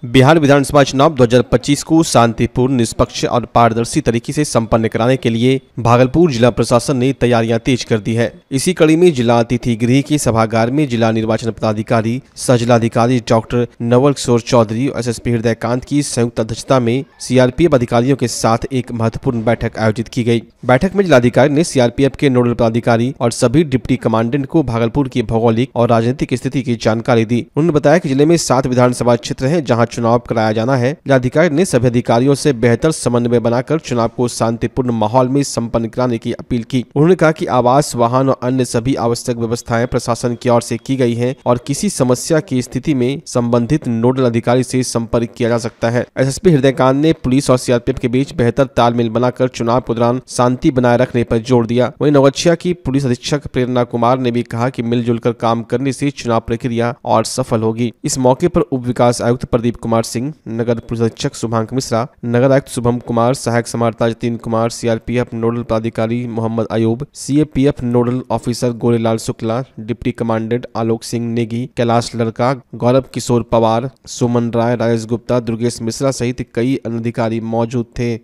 बिहार विधानसभा चुनाव 2025 को शांतिपूर्ण, निष्पक्ष और पारदर्शी तरीके से संपन्न कराने के लिए भागलपुर जिला प्रशासन ने तैयारियां तेज कर दी है। इसी कड़ी में जिला अतिथि गृह के सभागार में जिला निर्वाचन पदाधिकारी सह जिलाधिकारी डॉक्टर नवल किशोर चौधरी और एसएसपी हृदयकांत की संयुक्त अध्यक्षता में सीआरपीएफ अधिकारियों के साथ एक महत्वपूर्ण बैठक आयोजित की गई। बैठक में जिलाधिकारी ने सीआरपीएफ के नोडल पदाधिकारी और सभी डिप्टी कमांडेंट को भागलपुर की भौगोलिक और राजनीतिक स्थिति की जानकारी दी। उन्होंने बताया कि जिले में 7 विधानसभा क्षेत्र हैं जहां चुनाव कराया जाना है। जिलाधिकारी ने सभी अधिकारियों से बेहतर समन्वय बनाकर चुनाव को शांतिपूर्ण माहौल में संपन्न कराने की अपील की। उन्होंने कहा कि आवास, वाहन और अन्य सभी आवश्यक व्यवस्थाएं प्रशासन की ओर से की गई हैं और किसी समस्या की स्थिति में संबंधित नोडल अधिकारी से संपर्क किया जा सकता है। एसएसपी हृदयकांत ने पुलिस और सीआरपीएफ के बीच बेहतर तालमेल बनाकर चुनाव के दौरान शांति बनाए रखने पर जोर दिया। वहीं नवगछिया की पुलिस अधीक्षक प्रेरणा कुमार ने भी कहा कि मिलजुल कर काम करने से चुनाव प्रक्रिया और सफल होगी। इस मौके पर उप विकास आयुक्त प्रदीप कुमार सिंह, नगर पुलिस अधीक्षक शुभांक मिश्रा, नगर आयुक्त शुभम कुमार, सहायक समाहर्ता जतीन कुमार, सीआरपीएफ नोडल पदाधिकारी Mohammad Ayub, CAPF nodal officer Gorelal Shukla, deputy commandant Alok Singh Negi, Kailash लड़का, गौरव किशोर पवार, सुमन राय, राजेश गुप्ता, दुर्गेश मिश्रा सहित कई अन्य अधिकारी मौजूद थे।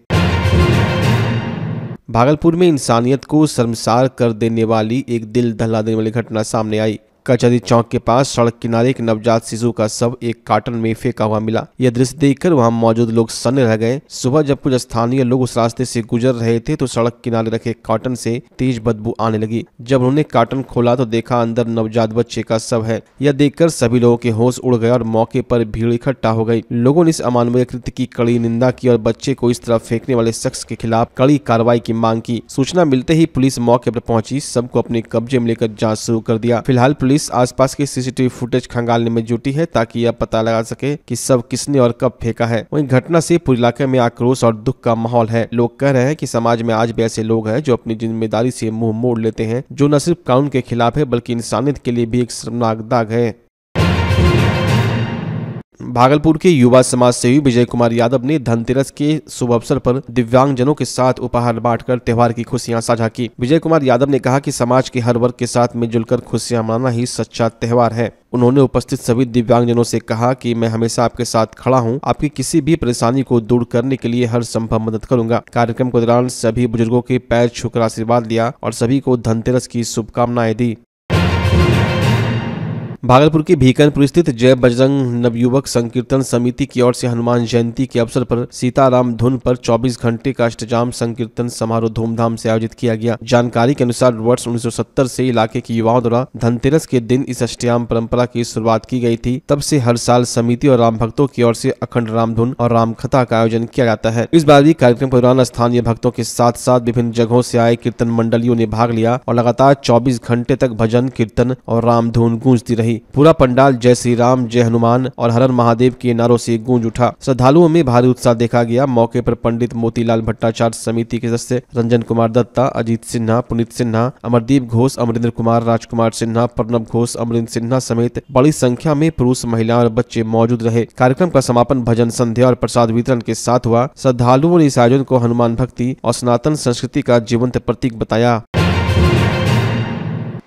भागलपुर में इंसानियत को शर्मसार कर देने वाली एक दिल दहला देने वाली घटना सामने आई। कचहरी चौक के पास सड़क किनारे एक नवजात शिशु का शव एक कार्टन में फेंका हुआ मिला। यह दृश्य देखकर वहां मौजूद लोग सन्न रह गए। सुबह जब कुछ स्थानीय लोग उस रास्ते से गुजर रहे थे तो सड़क किनारे रखे कार्टन से तेज बदबू आने लगी। जब उन्होंने कार्टन खोला तो देखा अंदर नवजात बच्चे का शव है। यह देखकर सभी लोगों के होश उड़ गए और मौके पर भीड़ इकट्ठा हो गई। लोगों ने इस अमानवीय कृत्य की कड़ी निंदा की और बच्चे को इस तरह फेंकने वाले शख्स के खिलाफ कड़ी कार्रवाई की मांग की। सूचना मिलते ही पुलिस मौके पर पहुंची, सबको अपने कब्जे में लेकर जांच शुरू कर दिया। फिलहाल पुलिस आसपास के सीसीटीवी फुटेज खंगालने में जुटी है ताकि यह पता लगा सके कि सब किसने और कब फेंका है। वहीं घटना से पूरे इलाके में आक्रोश और दुख का माहौल है। लोग कह रहे हैं कि समाज में आज भी ऐसे लोग हैं जो अपनी जिम्मेदारी से मुंह मोड़ लेते हैं, जो न सिर्फ कानून के खिलाफ है बल्कि इंसानियत के लिए भी एक शर्मनाक दाग है। भागलपुर के युवा समाज सेवी विजय कुमार यादव ने धनतेरस के शुभ अवसर पर दिव्यांगजनों के साथ उपहार बांटकर त्योहार की खुशियां साझा की। विजय कुमार यादव ने कहा कि समाज के हर वर्ग के साथ मिलजुल कर खुशियां मनाना ही सच्चा त्योहार है। उन्होंने उपस्थित सभी दिव्यांगजनों से कहा कि मैं हमेशा आपके साथ खड़ा हूं, आपकी किसी भी परेशानी को दूर करने के लिए हर संभव मदद करूंगा। कार्यक्रम के दौरान सभी बुजुर्गों के पैर छूकर आशीर्वाद लिया और सभी को धनतेरस की शुभकामनाएं दी। भागलपुर के भीकनपुर स्थित जय बजरंग नवयुवक संकीर्तन समिति की ओर से हनुमान जयंती के अवसर पर सीताराम धुन पर 24 घंटे का अष्टजाम संकीर्तन समारोह धूमधाम से आयोजित किया गया। जानकारी के अनुसार वर्ष 1970 से इलाके के युवाओं द्वारा धनतेरस के दिन इस अष्टयाम परंपरा की शुरुआत की गई थी। तब से हर साल समिति और राम भक्तों की ओर से अखंड राम धुन और राम कथा का आयोजन किया जाता है। इस बार भी कार्यक्रम के दौरान स्थानीय भक्तों के साथ साथ विभिन्न जगहों से आए कीर्तन मंडलियों ने भाग लिया और लगातार 24 घंटे तक भजन, कीर्तन और राम धुन गूंजती रही। पूरा पंडाल जय श्री राम, जय हनुमान और हर हर महादेव के नारों से गूंज उठा। श्रद्धालुओं में भारी उत्साह देखा गया। मौके पर पंडित मोतीलाल भट्टाचार्य समिति के सदस्य रंजन कुमार दत्ता, अजीत सिन्हा, पुनीत सिन्हा, अमरदीप घोष, अमरिंद्र कुमार, राजकुमार सिन्हा, प्रणब घोष, अमरिंद्र सिन्हा समेत बड़ी संख्या में पुरुष, महिलाएं और बच्चे मौजूद रहे। कार्यक्रम का समापन भजन संध्या और प्रसाद वितरण के साथ हुआ। श्रद्धालुओं ने इस आयोजन को हनुमान भक्ति और सनातन संस्कृति का जीवंत प्रतीक बताया।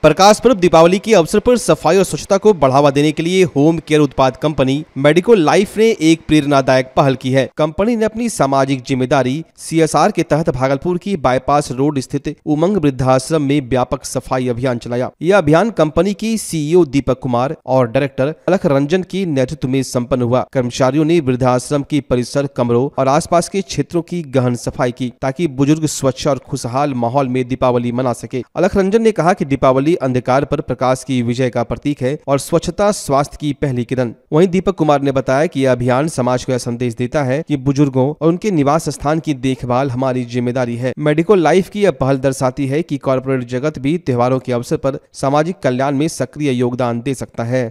प्रकाश पर्व दीपावली के अवसर पर सफाई और स्वच्छता को बढ़ावा देने के लिए होम केयर उत्पाद कंपनी मेडिको लाइफ ने एक प्रेरणादायक पहल की है। कंपनी ने अपनी सामाजिक जिम्मेदारी CSR के तहत भागलपुर की बाईपास रोड स्थित उमंग वृद्धाश्रम में व्यापक सफाई अभियान चलाया। यह अभियान कंपनी की CEO दीपक कुमार और डायरेक्टर अलख रंजन के नेतृत्व में संपन्न हुआ। कर्मचारियों ने वृद्धाश्रम की परिसर, कमरों और आसपास के क्षेत्रों की गहन सफाई की ताकि बुजुर्ग स्वच्छ और खुशहाल माहौल में दीपावली मना सके। अलख रंजन ने कहा कि दीपावली अंधकार पर प्रकाश की विजय का प्रतीक है और स्वच्छता स्वास्थ्य की पहली किरण। वहीं दीपक कुमार ने बताया कि यह अभियान समाज को यह संदेश देता है कि बुजुर्गों और उनके निवास स्थान की देखभाल हमारी जिम्मेदारी है। मेडिको लाइफ की यह पहल दर्शाती है कि कॉर्पोरेट जगत भी त्योहारों के अवसर पर सामाजिक कल्याण में सक्रिय योगदान दे सकता है।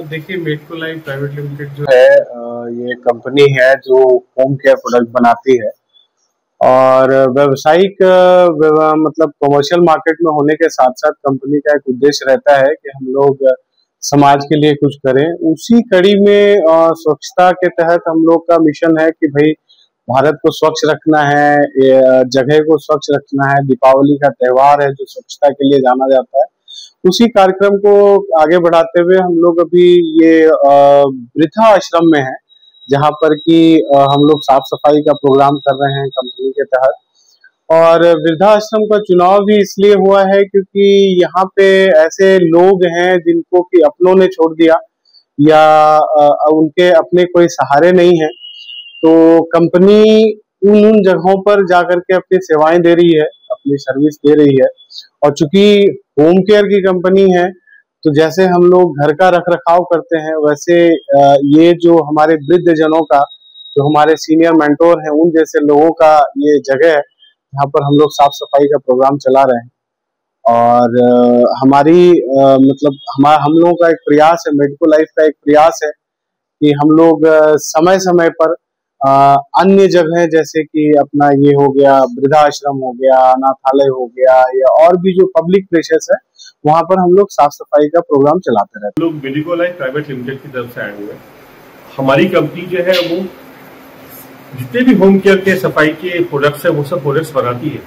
देखिए, मेडिको लाइफ प्राइवेट लिमिटेड जो है ये कंपनी है जो होम केयर प्रोडक्ट बनाती है और व्यावसायिक मतलब कमर्शियल मार्केट में होने के साथ साथ कंपनी का एक उद्देश्य रहता है कि हम लोग समाज के लिए कुछ करें। उसी कड़ी में स्वच्छता के तहत हम लोग का मिशन है कि भाई भारत को स्वच्छ रखना है, जगह को स्वच्छ रखना है। दीपावली का त्योहार है जो स्वच्छता के लिए जाना जाता है। उसी कार्यक्रम को आगे बढ़ाते हुए हम लोग अभी ये वृद्धा आश्रम में है जहां पर कि हम लोग साफ सफाई का प्रोग्राम कर रहे हैं कंपनी के तहत। और वृद्धाश्रम का चुनाव भी इसलिए हुआ है क्योंकि यहाँ पे ऐसे लोग हैं जिनको कि अपनों ने छोड़ दिया या उनके अपने कोई सहारे नहीं है, तो कंपनी उन जगहों पर जाकर के अपनी सेवाएं दे रही है, अपनी सर्विस दे रही है। और चूंकि होम केयर की कंपनी है, तो जैसे हम लोग घर का रख रखाव करते हैं, वैसे ये जो हमारे वृद्ध जनों का, जो हमारे सीनियर मेंटोर हैं, उन जैसे लोगों का ये जगह है जहाँ पर हम लोग साफ सफाई का प्रोग्राम चला रहे हैं। और हमारी मतलब हम लोगों का एक प्रयास है, मेडिको लाइफ का एक प्रयास है कि हम लोग समय समय पर अन्य जगह जैसे कि अपना ये हो गया, वृद्धाश्रम हो गया, अनाथालय हो गया, या और भी जो पब्लिक प्लेसेस है, वहां पर हम लोग साफ सफाई का प्रोग्राम चलाते रहते हैं। लोग मेडिको लाइफ प्राइवेट लिमिटेड की तरफ से आए हुए हैं। हमारी कंपनी जो है वो जितने भी होम केयर के सफाई के प्रोडक्ट्स है वो सब प्रोडक्ट्स बनाती है।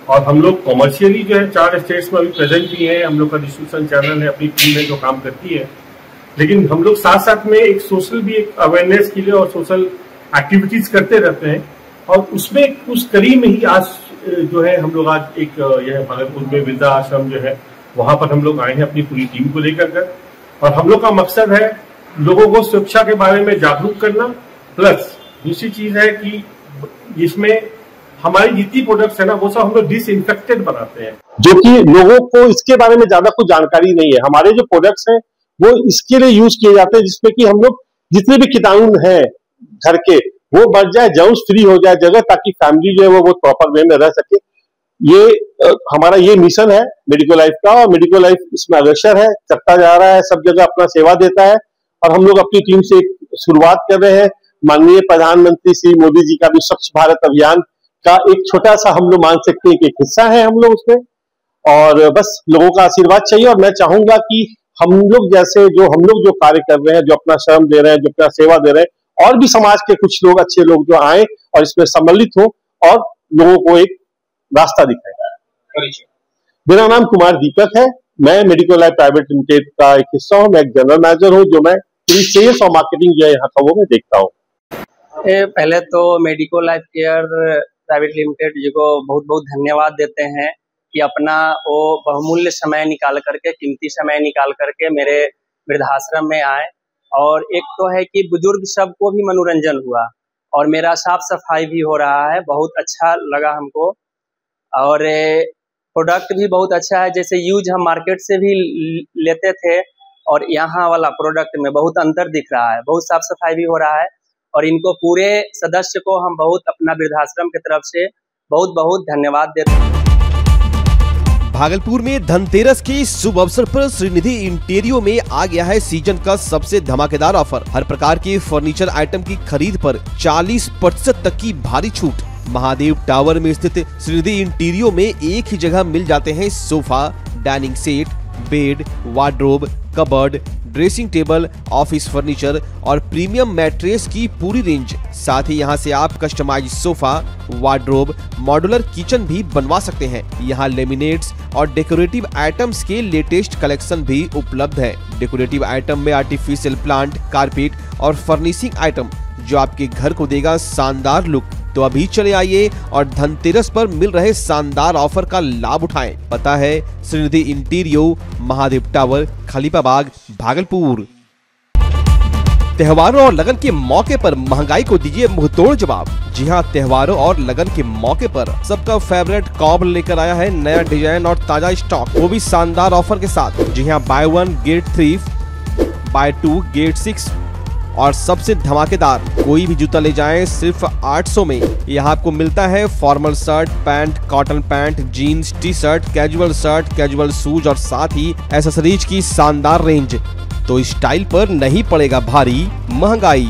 और हम लोग कॉमर्शियली जो है 4 स्टेट्स में अभी प्रेजेंट भी है। हम लोग का डिस्ट्रीब्यूशन चैनल है, अपनी टीम है जो काम करती है। लेकिन हम लोग साथ साथ में एक सोशल भी एक अवेयरनेस के लिए और सोशल एक्टिविटीज करते रहते हैं। और उसमें उस कड़ी में ही आज जो है हम लोग आज एक यह भागलपुर में वृद्धा आश्रम जो है वहां पर हम लोग आए हैं अपनी पूरी टीम को लेकर कर। और हम लोग का मकसद है लोगों को सुरक्षा के बारे में जागरूक करना, प्लस दूसरी चीज है कि इसमें हमारी जितनी प्रोडक्ट्स है ना वो सब हम लोग डिसइंफेक्टेड बनाते हैं, जो कि लोगों को इसके बारे में ज्यादा कुछ जानकारी नहीं है। हमारे जो प्रोडक्ट्स हैं वो इसके लिए यूज किए जाते हैं जिसमें कि हम लोग जितने भी कीटाणु हैं घर के वो बच जाए, जर्म्स फ्री हो जाए जगह, ताकि फैमिली जो है वो प्रॉपर वे में रह सके। ये हमारा ये मिशन है मेडिको लाइफ का, और मेडिको लाइफ इसमें अग्रसर है, चलता जा रहा है, सब जगह अपना सेवा देता है। और हम लोग अपनी टीम से शुरुआत कर रहे हैं। माननीय प्रधानमंत्री श्री मोदी जी का भी स्वच्छ भारत अभियान का एक छोटा सा हम लोग मान सकते हैं कि एक हिस्सा है हम लोग उसमें। और बस लोगों का आशीर्वाद चाहिए। और मैं चाहूंगा कि हम लोग जैसे हम लोग जो कार्य कर रहे हैं, जो अपना श्रम दे रहे हैं, जो अपना सेवा दे रहे हैं, और भी समाज के कुछ लोग, अच्छे लोग जो आए और इसमें सम्मिलित हो और लोगों को एक रास्ता दिखाए। मेरा नाम कुमार दीपक है। मैं मेडिको लाइफ प्राइवेट लिमिटेड का एक हिस्सा हूँ। मैं एक जनरल मैनेजर हूँ, जो मैं सेल्स और मार्केटिंग जो है यहाँ का वो मैं देखता हूँ। पहले तो Medico Life Care private limited ji को बहुत बहुत धन्यवाद देते हैं कि अपना वो बहुमूल्य समय निकाल करके, कीमती समय निकाल करके मेरे वृद्धाश्रम में आए। और एक तो है कि बुजुर्ग सबको भी मनोरंजन हुआ और मेरा साफ सफाई भी हो रहा है, बहुत अच्छा लगा हमको। और प्रोडक्ट भी बहुत अच्छा है, जैसे यूज हम मार्केट से भी लेते थे और यहाँ वाला प्रोडक्ट में बहुत अंतर दिख रहा है, बहुत साफ सफाई भी हो रहा है। और इनको पूरे सदस्य को हम बहुत अपना वृद्धाश्रम की तरफ से बहुत बहुत धन्यवाद देते हैं। भागलपुर में धनतेरस के शुभ अवसर पर श्रीनिधि इंटीरियो में आ गया है सीजन का सबसे धमाकेदार ऑफर। हर प्रकार के फर्नीचर आइटम की खरीद पर 40% तक की भारी छूट। महादेव टावर में स्थित श्रीनिधि इंटीरियो में एक ही जगह मिल जाते हैं sofa, dining set, bed, wardrobe, cupboard, dressing table, office furniture और प्रीमियम मैट्रेस की पूरी रेंज। साथ ही यहाँ से आप customise sofa, wardrobe, modular kitchen भी बनवा सकते हैं। यहाँ लेमिनेट्स और डेकोरेटिव आइटम्स के लेटेस्ट कलेक्शन भी उपलब्ध है। डेकोरेटिव आइटम में आर्टिफिशियल प्लांट, कारपेट और फर्निशिंग आइटम जो आपके घर को देगा शानदार लुक। तो अभी चले आइए और धनतेरस पर मिल रहे शानदार ऑफर का लाभ उठाएं। पता है श्रीनिधि इंटीरियो, महादेव टावर, खलीफाबाग, भागलपुर। त्योहारों और लगन के मौके पर महंगाई को दीजिए मुंहतोड़ जवाब। जी हां, त्योहारों और लगन के मौके पर सबका फेवरेट कॉब लेकर आया है नया डिजाइन और ताजा स्टॉक, वो भी शानदार ऑफर के साथ। जी हां, बाय 1 गेट 3, बाय 2 गेट 6 और सबसे धमाकेदार, कोई भी जूता ले जाएं सिर्फ 800 में। यहाँ आपको मिलता है formal shirt, pant, cotton pant, jeans, T shirt, casual shoes और साथ ही एसेसरीज की शानदार रेंज। तो स्टाइल पर नहीं पड़ेगा भारी महंगाई,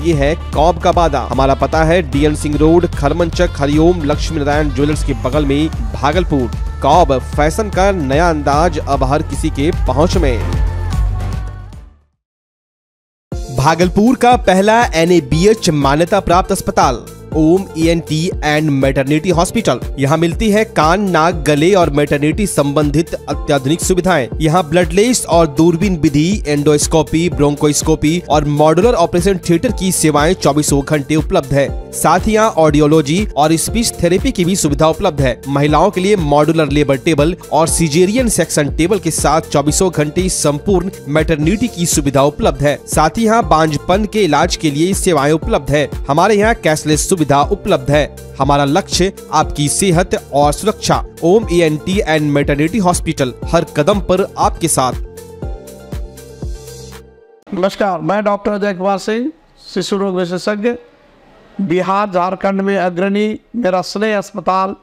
ये है कॉब का वादा। हमारा पता है DN Singh road, Kharmanchak, Hariom Lakshmi Narayan jewellers के बगल में, भागलपुर। कॉब फैशन का नया अंदाज अब हर किसी के पहुँच में। भागलपुर का पहला NABH मान्यता प्राप्त अस्पताल ओम ENT एंड मैटरनिटी हॉस्पिटल। यहाँ मिलती है कान, नाक, गले और मैटरनिटी संबंधित अत्याधुनिक सुविधाएं। यहाँ ब्लडलेस और दूरबीन विधि, एंडोस्कोपी, ब्रोंकोस्कोपी और मॉड्यूलर ऑपरेशन थिएटर की सेवाएं 24 घंटे उपलब्ध है। साथ ही यहाँ ऑडियोलॉजी और स्पीच थेरेपी की भी सुविधा उपलब्ध है। महिलाओं के लिए मॉड्यूलर लेबर टेबल और सिजेरियन सेक्शन टेबल के साथ 24 घंटे संपूर्ण मैटरनिटी की सुविधा उपलब्ध है। साथ ही यहाँ बांझपन के इलाज के लिए सेवाएं उपलब्ध है। हमारे यहाँ कैशलेस सुविधा उपलब्ध है। हमारा लक्ष्य आपकी सेहत और सुरक्षा। ओम ENT एंड मैटरनिटी हॉस्पिटल, हर कदम पर आपके साथ। नमस्कार, मैं डॉक्टर अजय कुमार सिंह, शिशु रोग विशेषज्ञ, बिहार झारखंड में अग्रणी मेरा स्नेह अस्पताल,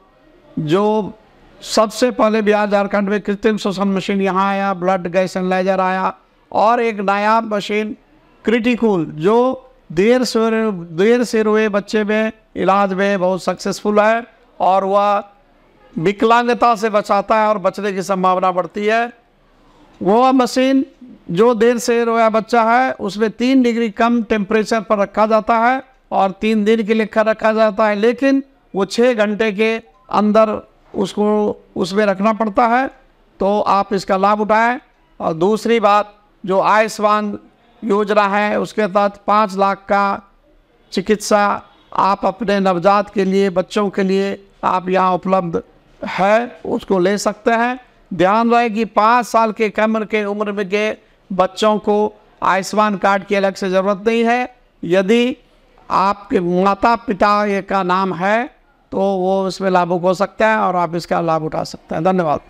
जो सबसे पहले बिहार झारखंड में कृत्रिम श्वसन मशीन यहाँ आया, ब्लड गैस एनालाइजर आया, और एक नया मशीन क्रिटिकल जो देर से रोए बच्चे में इलाज में बहुत सक्सेसफुल है, और वह विकलांगता से बचाता है और बचने की संभावना बढ़ती है। वह मशीन जो देर से रोया बच्चा है उसमें 3 डिग्री कम टेम्परेचर पर रखा जाता है और 3 दिन के लिए रखा जाता है, लेकिन वो 6 घंटे के अंदर उसको उसमें रखना पड़ता है। तो आप इसका लाभ उठाएं। और दूसरी बात, जो आयुष्मान योजना है उसके तहत 5 लाख का चिकित्सा आप अपने नवजात के लिए, बच्चों के लिए आप यहाँ उपलब्ध है, उसको ले सकते हैं। ध्यान रहे कि 5 साल के कम के उम्र में के बच्चों को आयुष्मान कार्ड की अलग से ज़रूरत नहीं है। यदि आपके माता पिता का नाम है तो वो इसमें लाभुक हो सकता है और आप इसका लाभ उठा सकते हैं। धन्यवाद।